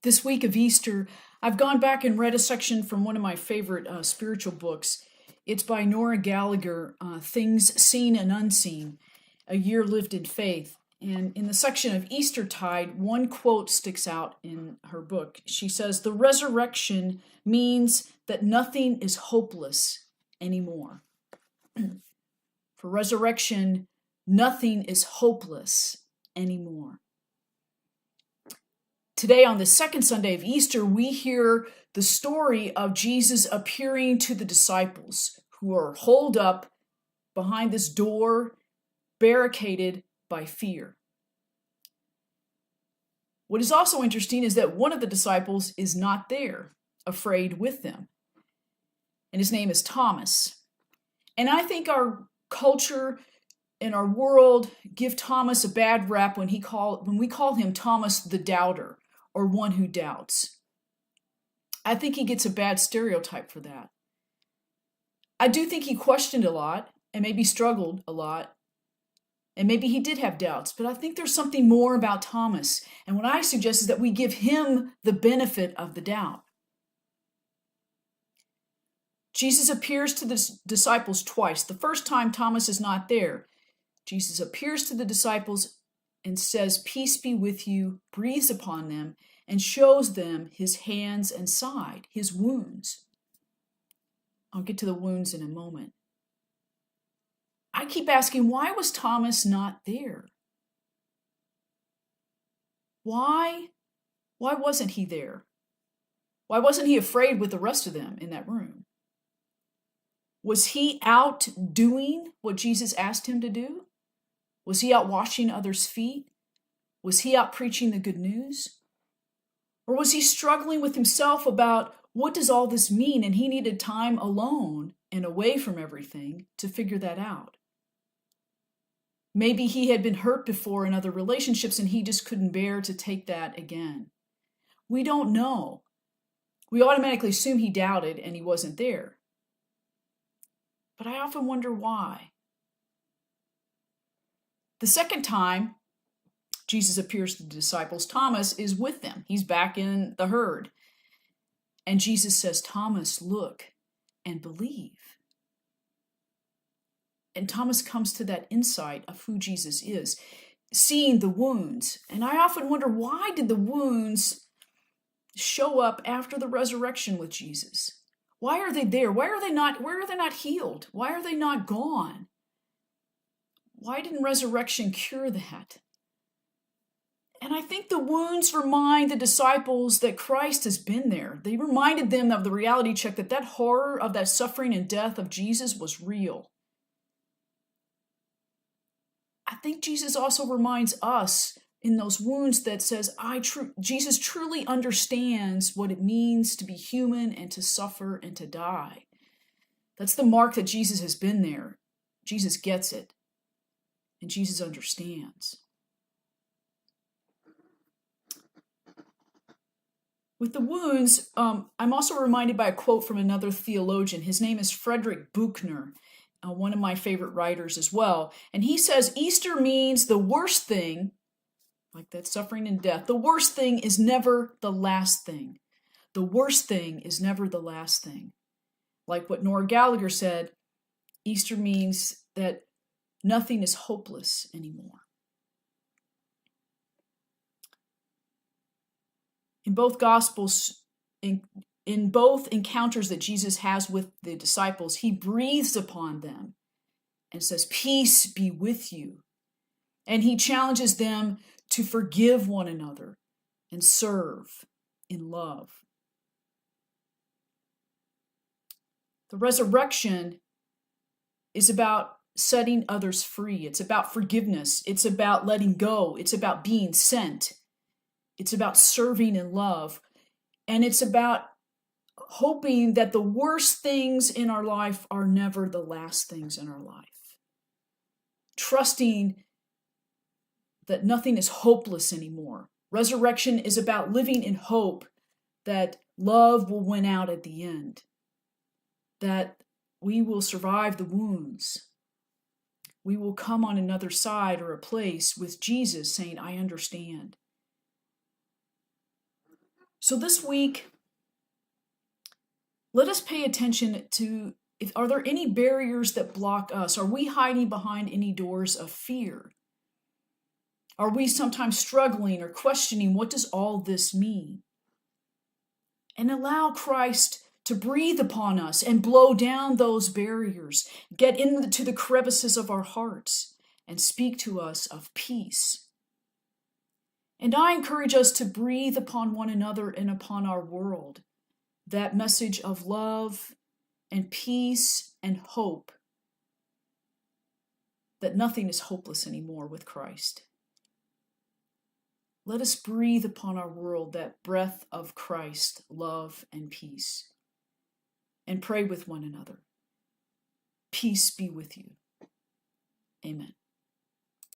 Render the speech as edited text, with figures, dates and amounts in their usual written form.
This week of Easter, I've gone back and read a section from one of my favorite spiritual books. It's by Nora Gallagher, Things Seen and Unseen, A Year Lived in Faith. And in the section of Eastertide, one quote sticks out in her book. She says, "The resurrection means that nothing is hopeless anymore." For resurrection, nothing is hopeless anymore. Today, on the second Sunday of Easter, we hear the story of Jesus appearing to the disciples who are holed up behind this door, barricaded by fear. What is also interesting is that one of the disciples is not there, afraid with them, and his name is Thomas. And I think our culture and our world give Thomas a bad rap when we call him Thomas the Doubter, or one who doubts. I think he gets a bad stereotype for that. I do think he questioned a lot and maybe struggled a lot, and maybe he did have doubts, but I think there's something more about Thomas. And what I suggest is that we give him the benefit of the doubt. Jesus appears to the disciples twice. The first time, Thomas is not there. Jesus appears to the disciples and says, "Peace be with you," breathes upon them, and shows them his hands and side, his wounds. I'll get to the wounds in a moment. I keep asking, why was Thomas not there? Why wasn't he there? Why wasn't he afraid with the rest of them in that room? Was he out doing what Jesus asked him to do? Was he out washing others' feet? Was he out preaching the good news? Or was he struggling with himself about what does all this mean, and he needed time alone and away from everything to figure that out? Maybe he had been hurt before in other relationships and he just couldn't bear to take that again. We don't know. We automatically assume he doubted and he wasn't there. But I often wonder why. The second time Jesus appears to the disciples, Thomas is with them. He's back in the herd. And Jesus says, "Thomas, look and believe." And Thomas comes to that insight of who Jesus is, seeing the wounds. And I often wonder, why did the wounds show up after the resurrection with Jesus? Why are they there? Why are they not healed? Why are they not gone? Why didn't resurrection cure that? And I think the wounds remind the disciples that Christ has been there. They reminded them of the reality check that horror of that suffering and death of Jesus was real. I think Jesus also reminds us in those wounds that says, Jesus truly understands what it means to be human and to suffer and to die. That's the mark that Jesus has been there. Jesus gets it. And Jesus understands. With the wounds, I'm also reminded by a quote from another theologian. His name is Frederick Buechner, one of my favorite writers as well. And he says, Easter means the worst thing, like that suffering and death, the worst thing is never the last thing. The worst thing is never the last thing. Like what Nora Gallagher said, Easter means that nothing is hopeless anymore. In both Gospels, in both encounters that Jesus has with the disciples, he breathes upon them and says, "Peace be with you." And he challenges them to forgive one another and serve in love. The resurrection is about setting others free. It's about forgiveness. It's about letting go. It's about being sent. It's about serving in love. And it's about hoping that the worst things in our life are never the last things in our life. Trusting that nothing is hopeless anymore. Resurrection is about living in hope that love will win out at the end, that we will survive the wounds. We will come on another side or a place with Jesus saying, "I understand." So this week, let us pay attention to, are there any barriers that block us? Are we hiding behind any doors of fear? Are we sometimes struggling or questioning, what does all this mean? And allow Christ to breathe upon us and blow down those barriers, get into the crevices of our hearts, and speak to us of peace. And I encourage us to breathe upon one another and upon our world that message of love and peace and hope, that nothing is hopeless anymore with Christ. Let us breathe upon our world that breath of Christ, love and peace, and pray with one another. Peace be with you. Amen.